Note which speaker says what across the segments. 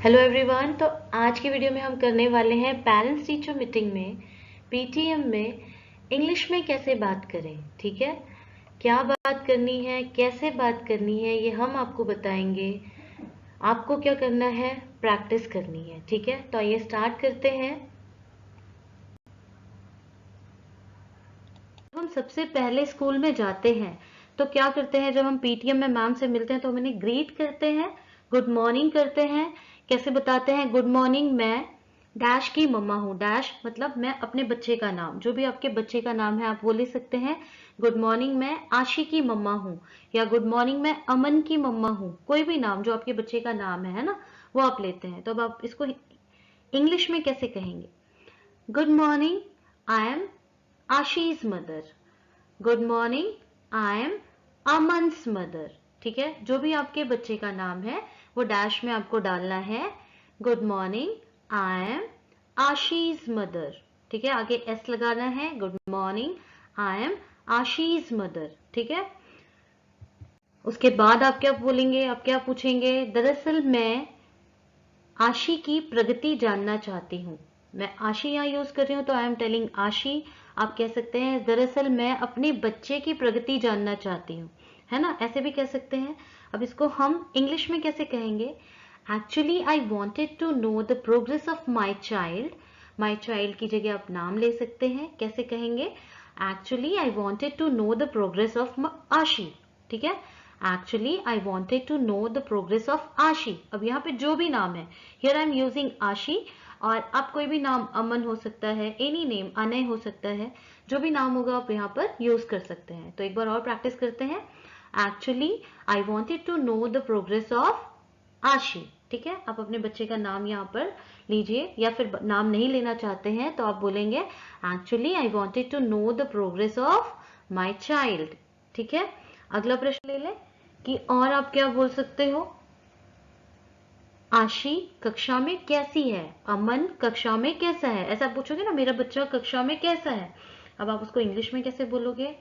Speaker 1: Hello everyone. तो आज की वीडियो में हम करने वाले हैं पेरेंट्स टीचर मीटिंग में पीटीएम में इंग्लिश में कैसे बात करें। ठीक है, क्या बात करनी है, कैसे बात करनी है, ये हम आपको बताएंगे। आपको क्या करना है, प्रैक्टिस करनी है। ठीक है, तो आइए स्टार्ट करते हैं। हम सबसे पहले स्कूल में जाते हैं तो क्या करते हैं, जब हम पीटीएम में मैम से मिलते हैं तो हम इन्हें ग्रीट करते हैं, गुड मॉर्निंग करते हैं। कैसे बताते हैं, गुड मॉर्निंग, मैं डैश की मम्मा हूँ। डैश मतलब मैं अपने बच्चे का नाम, जो भी आपके बच्चे का नाम है आप वो ले सकते हैं। गुड मॉर्निंग, मैं आशी की मम्मा हूँ, या गुड मॉर्निंग मैं अमन की मम्मा हूँ। कोई भी नाम जो आपके बच्चे का नाम है ना, वो आप लेते हैं। तो अब आप इसको इंग्लिश में कैसे कहेंगे, good morning, I am Aashi's mother. Good morning, I am Aman's mother. ठीक है, जो भी आपके बच्चे का नाम है वो डैश में आपको डालना है। Good morning, I am Aashi's mother. ठीक है, आगे एस लगाना है। Good morning, I am Aashi's mother. ठीक है, उसके बाद आप क्या बोलेंगे, आप क्या पूछेंगे, दरअसल मैं आशी की प्रगति जानना चाहती हूँ। मैं आशी यहाँ यूज कर रही हूँ तो आई एम टेलिंग आशी। आप कह सकते हैं दरअसल मैं अपने बच्चे की प्रगति जानना चाहती हूँ, है ना, ऐसे भी कह सकते हैं। अब इसको हम इंग्लिश में कैसे कहेंगे, actually I wanted to know the progress of my child. My child की जगह आप नाम ले सकते हैं। कैसे कहेंगे, actually I wanted to know the progress of Ashi. ठीक है, actually I wanted to know the progress of Ashi. अब यहाँ पे जो भी नाम है, हियर आई एम यूजिंग आशी, और आप कोई भी नाम, अमन हो सकता है, एनी नेम, अनय हो सकता है, जो भी नाम होगा आप यहाँ पर यूज कर सकते हैं। तो एक बार और प्रैक्टिस करते हैं। Actually I wanted to know the progress of Ashi. ठीक है, आप अपने बच्चे का नाम यहाँ पर लीजिए, या फिर नाम नहीं लेना चाहते हैं तो आप बोलेंगे actually I wanted to know the progress of my child. ठीक है, अगला प्रश्न ले लें कि और आप क्या बोल सकते हो, आशी कक्षा में कैसी है, अमन कक्षा में कैसा है। ऐसा पूछोगे ना, मेरा बच्चा कक्षा में कैसा है। अब आप उसको इंग्लिश में कैसे बोलोगे,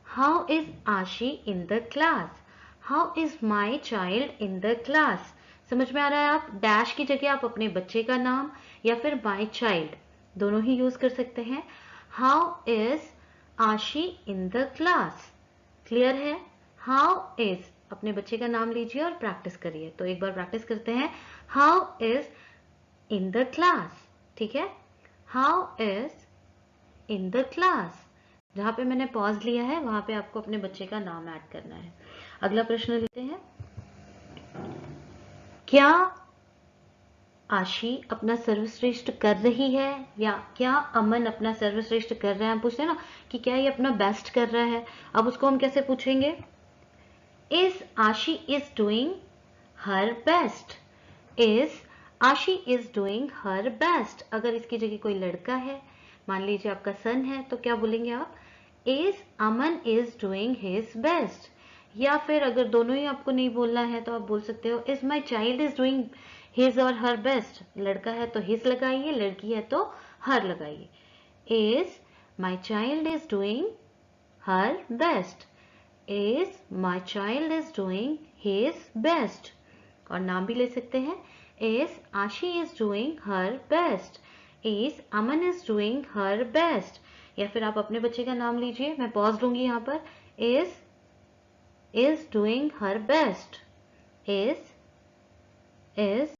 Speaker 1: हाउ इज आशी in the class, how is my child in the class. समझ में आ रहा है, आप डैश की जगह आप अपने बच्चे का नाम या फिर माई चाइल्ड दोनों ही यूज कर सकते हैं। हाउ इज आशी इन द क्लास, क्लियर है। हाउ इज, अपने बच्चे का नाम लीजिए और प्रैक्टिस करिए। तो एक बार प्रैक्टिस करते हैं, how is in the class. ठीक है, how is in the class. जहां पे मैंने पॉज लिया है वहां पे आपको अपने बच्चे का नाम ऐड करना है। अगला प्रश्न लेते हैं, क्या आशी अपना सर्वश्रेष्ठ कर रही है, या क्या अमन अपना सर्वश्रेष्ठ कर रहा है। हम पूछते हैं ना कि क्या ये अपना बेस्ट कर रहा है। अब उसको हम कैसे पूछेंगे, इज आशी is doing her best. Is आशी इज डूइंग हर बेस्ट। अगर इसकी जगह कोई लड़का है, मान लीजिए आपका सन है, तो क्या बोलेंगे आप, is Aman is doing his best. या फिर अगर दोनों ही आपको नहीं बोलना है तो आप बोल सकते हो, is my child is doing his और हर बेस्ट। लड़का है तो हिज लगाइए, लड़की है तो हर लगाइए। Is my child is doing her best, is my child is doing his best. और नाम भी ले सकते हैं, इज आशी is doing her best, is Aman is doing her best. या फिर आप अपने बच्चे का नाम लीजिए, मैं पॉज लूंगी यहाँ पर, is doing her best, is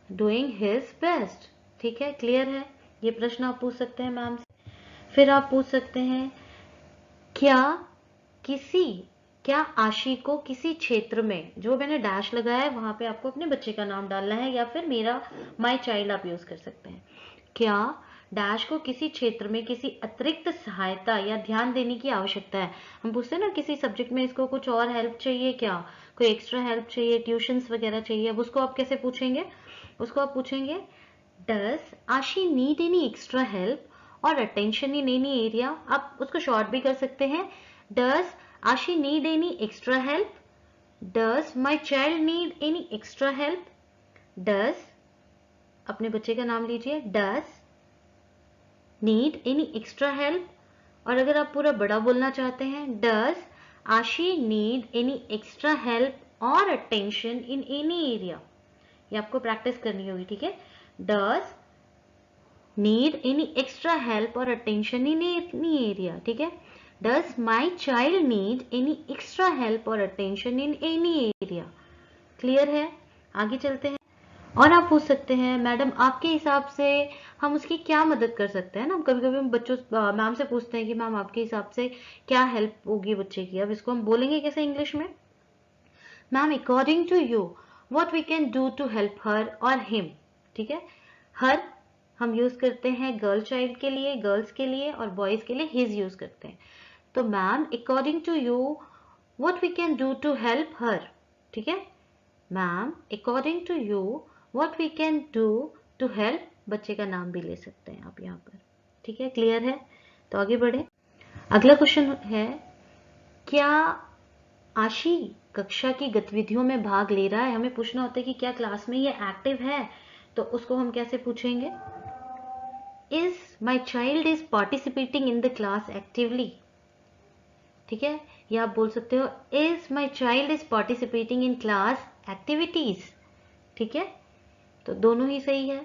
Speaker 1: doing his best. ठीक है, क्लियर है। ये प्रश्न आप पूछ सकते हैं मैम से। फिर आप पूछ सकते हैं, क्या किसी, क्या आशी को किसी क्षेत्र में, जो मैंने डैश लगाया है वहां पे आपको अपने बच्चे का नाम डालना है, या फिर मेरा माई चाइल्ड आप यूज कर सकते हैं। क्या डैश को किसी क्षेत्र में किसी अतिरिक्त सहायता या ध्यान देने की आवश्यकता है। हम पूछते हैं ना किसी सब्जेक्ट में इसको कुछ और हेल्प चाहिए, क्या कोई एक्स्ट्रा हेल्प चाहिए, ट्यूशंस वगैरह चाहिए। अब उसको आप कैसे पूछेंगे, उसको आप पूछेंगे, does Aashi need any extra help और अटेंशन इन एनी एरिया। आप उसको शॉर्ट भी कर सकते हैं, does Aashi need any extra help, does my child need any extra help, does, अपने बच्चे का नाम लीजिए, does need any extra help. और अगर आप पूरा बड़ा बोलना चाहते हैं, does Aashi need any extra help और अटेंशन इन एनी एरिया। ये आपको प्रैक्टिस करनी होगी, ठीक है। Does need any extra help और अटेंशन इन एनी एरिया, ठीक है। Does my child need any extra help और attention in any area. Clear है? आगे चलते हैं। और आप पूछ सकते हैं मैडम आपके हिसाब से हम उसकी क्या मदद कर सकते हैं ना। कभी कभी हम बच्चों मैम से पूछते हैं कि मैम आपके हिसाब से क्या हेल्प होगी बच्चे की। अब इसको हम बोलेंगे कैसे इंग्लिश में? Ma'am according to you what we can do to help her और हिम, ठीक है। हर हम यूज करते हैं गर्ल चाइल्ड के लिए, गर्ल्स के लिए, और बॉयज के लिए हिज यूज करते हैं। तो ma'am according to you what we can do to help her, ठीक है। Ma'am according to you what we can do to help, बच्चे का नाम भी ले सकते हैं आप यहाँ पर, ठीक है। क्लियर है? तो आगे बढ़े। अगला क्वेश्चन है, क्या आशी कक्षा की गतिविधियों में भाग ले रहा है? हमें पूछना होता है कि क्या क्लास में ये एक्टिव है, तो उसको हम कैसे पूछेंगे? Is my child is participating in the class actively, ठीक है। या आप बोल सकते हो is my child is participating in class activities, ठीक है। तो दोनों ही सही है।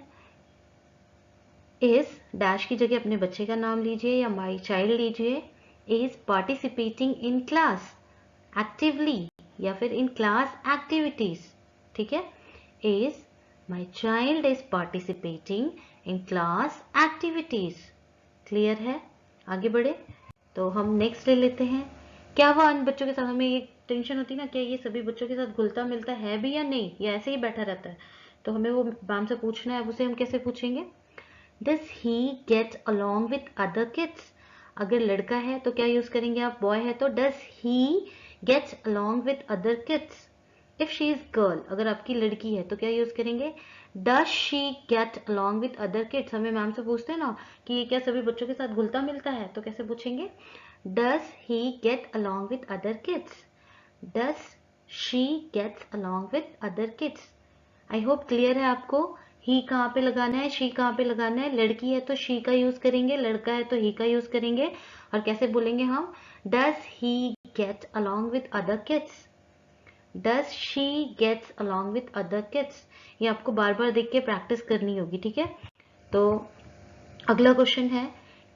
Speaker 1: इज डैश की जगह अपने बच्चे का नाम लीजिए या माई चाइल्ड लीजिए। Is participating in class actively या फिर इन क्लास एक्टिविटीज, ठीक है। Is my child is participating in class activities. Clear है? आगे बढ़े। तो हम नेक्स्ट ले लेते हैं। क्या वह अन्य बच्चों के साथ, हमें ये टेंशन होती है ना, क्या ये सभी बच्चों के साथ घुलता मिलता है भी या नहीं, या ऐसे ही बैठा रहता है? तो हमें वो मैम से पूछना है। अब उसे हम कैसे पूछेंगे? Does he get along with other kids. अगर लड़का है तो क्या यूज करेंगे आप? बॉय है तो does he gets along with other kids. If she is girl, अगर आपकी लड़की है तो क्या यूज करेंगे? Does she get along with other kids. हमें मैम से पूछते हैं ना कि ये क्या सभी बच्चों के साथ घुलता मिलता है, तो कैसे पूछेंगे? Does he get along with other kids. Does she gets along with other kids. I hope clear है आपको। ही कहाँ पे लगाना है, शी कहाँ पे लगाना है। लड़की है तो शी का यूज करेंगे, लड़का है तो ही का यूज करेंगे। और कैसे बोलेंगे हम? Does he get along with other kids. Does she gets along with other kids. ये आपको बार बार देख के प्रैक्टिस करनी होगी, ठीक है। तो अगला क्वेश्चन है,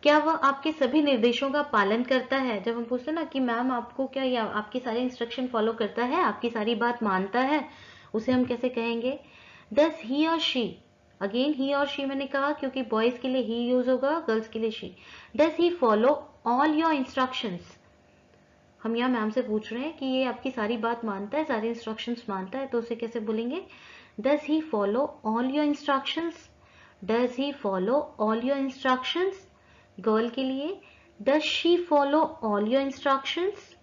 Speaker 1: क्या वह आपके सभी निर्देशों का पालन करता है? जब हम पूछते हैं ना कि मैम आपको क्या, या आपकी सारी इंस्ट्रक्शन फॉलो करता है, आपकी सारी बात मानता है, उसे हम कैसे कहेंगे? डज ही और शी, अगेन ही और शी मैंने कहा क्योंकि बॉयज के लिए ही यूज होगा, गर्ल्स के लिए she. Does he follow all your instructions. हम यहाँ मैम से पूछ रहे हैं कि ये आपकी सारी बात मानता है, सारी इंस्ट्रक्शंस मानता है, तो उसे कैसे बोलेंगे? Does he follow all your instructions. Does he follow all your instructions. Girl के लिए does she follow all your instructions.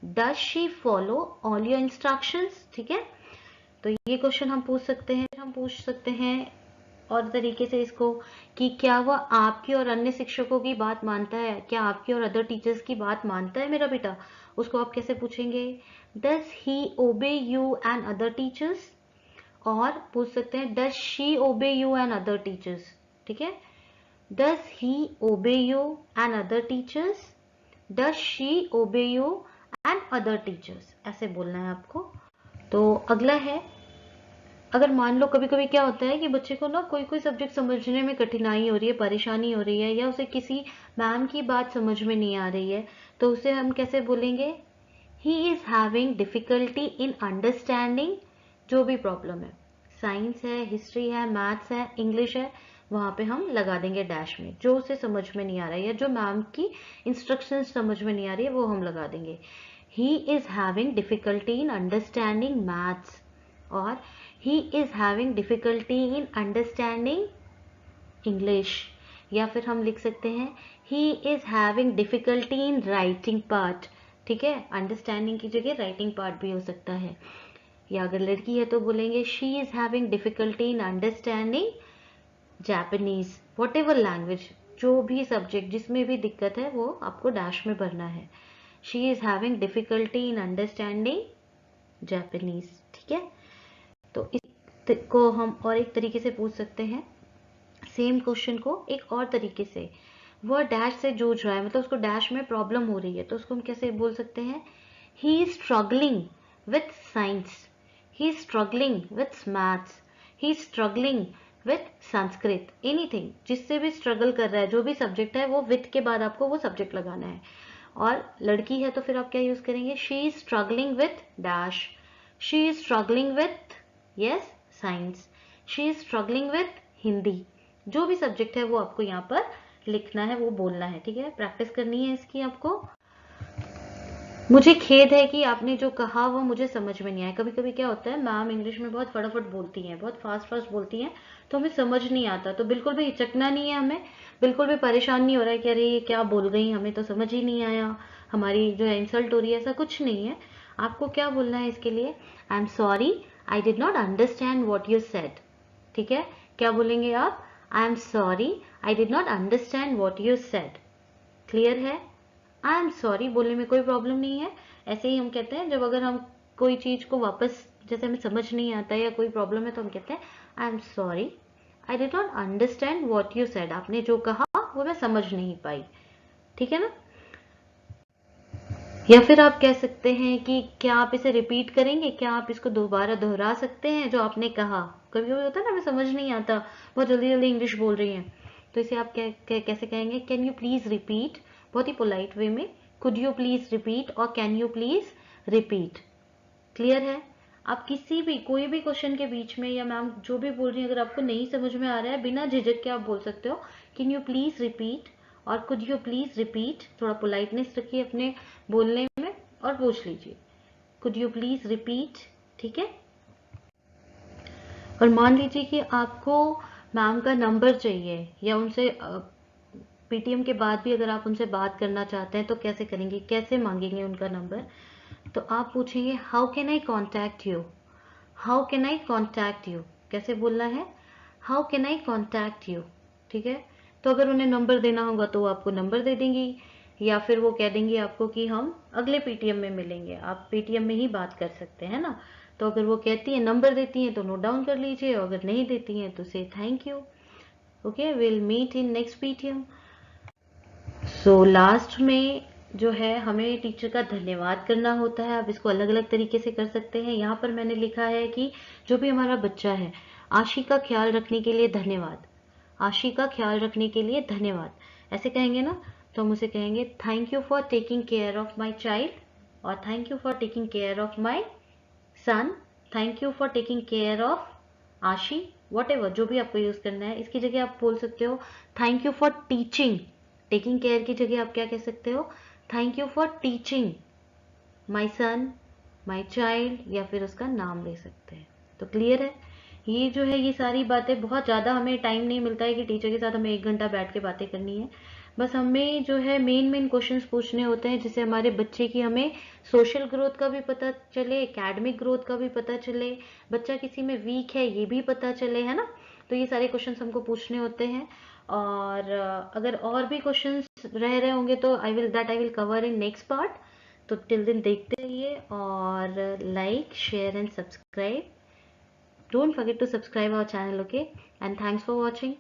Speaker 1: Does she follow all your instructions, ठीक है। तो ये क्वेश्चन हम पूछ सकते हैं। हम पूछ सकते हैं और तरीके से इसको कि क्या वह आपकी और अन्य शिक्षकों की बात मानता है, क्या आपकी और अदर टीचर्स की बात मानता है मेरा बेटा? उसको आप कैसे पूछेंगे? Does he obey you and other teachers. और पूछ सकते हैं does she obey you and other teachers, ठीक है। Does he obey you and other teachers. Does she obey you and other teachers, ऐसे बोलना है आपको। तो अगला है, अगर मान लो कभी कभी क्या होता है कि बच्चे को ना कोई कोई सब्जेक्ट समझने में कठिनाई हो रही है, परेशानी हो रही है, या उसे किसी मैम की बात समझ में नहीं आ रही है, तो उसे हम कैसे बोलेंगे? He is having difficulty in understanding, जो भी प्रॉब्लम है, साइंस है, हिस्ट्री है, मैथ्स है, इंग्लिश है, वहां पे हम लगा देंगे डैश में। जो उसे समझ में नहीं आ रहा है या जो मैम की इंस्ट्रक्शन समझ में नहीं आ रही है वो हम लगा देंगे। He is having difficulty in understanding maths, और he is having difficulty in understanding English। या फिर हम लिख सकते हैं he is having difficulty in writing part, ठीक है। अंडरस्टैंडिंग की जगह राइटिंग पार्ट भी हो सकता है। या अगर लड़की है तो बोलेंगे she is having difficulty in understanding Japanese, whatever language, जो भी सब्जेक्ट जिसमें भी दिक्कत है वो आपको डैश में भरना है। she is having difficulty in understanding Japanese, ठीक है। तो इसको हम और एक तरीके से पूछ सकते हैं, सेम क्वेश्चन को एक और तरीके से। वह डैश से जूझ रहा है, मतलब उसको डैश में प्रॉब्लम हो रही है, तो उसको हम कैसे बोल सकते हैं? He is struggling with science, he is struggling with maths, he is struggling with Sanskrit, anything, जिससे भी स्ट्रगल कर रहा है, जो भी सब्जेक्ट है वो विथ के बाद आपको वो सब्जेक्ट लगाना है। और लड़की है तो फिर आप क्या यूज करेंगे, she is struggling with dash, she is struggling with yes science, she is struggling with Hindi, जो भी सब्जेक्ट है वो आपको यहाँ पर लिखना है, वो बोलना है, ठीक है, प्रैक्टिस करनी है इसकी आपको। मुझे खेद है कि आपने जो कहा वो मुझे समझ में नहीं आया। कभी कभी क्या होता है, मैम इंग्लिश में बहुत फटाफट बोलती हैं, बहुत फास्ट फास्ट बोलती हैं, तो हमें समझ नहीं आता। तो बिल्कुल भी हिचकना नहीं है, हमें बिल्कुल भी परेशान नहीं हो रहा है कि अरे ये क्या बोल गई, हमें तो समझ ही नहीं आया, हमारी जो है इंसल्ट हो रही है, ऐसा कुछ नहीं है। आपको क्या बोलना है इसके लिए, I am sorry, I did not understand what you said, ठीक है, क्या बोलेंगे आप, I am sorry, I did not understand what you said. Clear है, आई एम सॉरी बोलने में कोई प्रॉब्लम नहीं है। ऐसे ही हम कहते हैं जब अगर हम कोई चीज को वापस, जैसे हमें समझ नहीं आता या कोई प्रॉब्लम है, तो हम कहते हैं I am sorry, I did not understand what you said, आपने जो कहा वो मैं समझ नहीं पाई, ठीक है ना। या फिर आप कह सकते हैं कि क्या आप इसे रिपीट करेंगे, क्या आप इसको दोबारा दोहरा सकते हैं जो आपने कहा। कभी कभी होता है ना, हमें समझ नहीं आता, बहुत जल्दी जल्दी इंग्लिश बोल रही हैं, तो इसे आप कैसे कहेंगे, कैन यू प्लीज रिपीट, बहुत ही पोलाइट वे में, कुड यू प्लीज रिपीट और can you please repeat. Clear है, आप किसी भी कोई भी क्वेश्चन के बीच में या मैम जो भी बोल रही है, अगर आपको नहीं समझ में आ रहा है, बिना झिझक के आप बोल सकते हो कैन यू प्लीज रिपीट और कुड यू प्लीज रिपीट। थोड़ा पोलाइटनेस रखिए अपने बोलने में और पूछ लीजिए कुड यू प्लीज रिपीट, ठीक है। और मान लीजिए कि आपको मैम का नंबर चाहिए या उनसे पीटीएम के बाद भी अगर आप उनसे बात करना चाहते हैं तो कैसे करेंगे, कैसे मांगेंगे उनका नंबर, तो आप पूछेंगे how can eye contact you, how can eye contact you, कैसे बोलना है, how can eye contact you, ठीक है। तो अगर उन्हें नंबर देना होगा तो वो आपको नंबर दे देंगी, या फिर वो कह देंगी आपको कि हम अगले पीटीएम में मिलेंगे, आप पीटीएम में ही बात कर सकते हैं ना। तो अगर वो कहती है नंबर देती हैं तो नोट डाउन कर लीजिए, और अगर नहीं देती हैं तो say thank you, okay, will meet in next PTM. So last में जो है हमें टीचर का धन्यवाद करना होता है। आप इसको अलग अलग तरीके से कर सकते हैं। यहाँ पर मैंने लिखा है कि जो भी हमारा बच्चा है, आशी का ख्याल रखने के लिए धन्यवाद, आशी का ख्याल रखने के लिए धन्यवाद, ऐसे कहेंगे ना, तो हम उसे कहेंगे thank you for taking care of my child, और thank you for taking care of my son, thank you for taking care of Aashi, whatever जो भी आपको यूज करना है। इसकी जगह आप बोल सकते हो thank you for teaching, taking care की जगह आप क्या कह सकते हो, thank you for teaching my son, my child, या फिर उसका नाम ले सकते हैं। तो क्लियर है, ये जो है ये सारी बातें, बहुत ज़्यादा हमें टाइम नहीं मिलता है कि टीचर के साथ हमें 1 घंटा बैठ के बातें करनी है। बस हमें जो है मेन मेन क्वेश्चंस पूछने होते हैं, जिससे हमारे बच्चे की हमें सोशल ग्रोथ का भी पता चले, एकेडमिक ग्रोथ का भी पता चले, बच्चा किसी में वीक है ये भी पता चले, है ना। तो ये सारे क्वेश्चंस हमको पूछने होते हैं। और अगर और भी क्वेश्चंस रह रहे होंगे तो I will cover in next part. तो टिल दिन देखते रहिए, और like share and subscribe, don't forget to subscribe our channel, okay, and thanks for watching.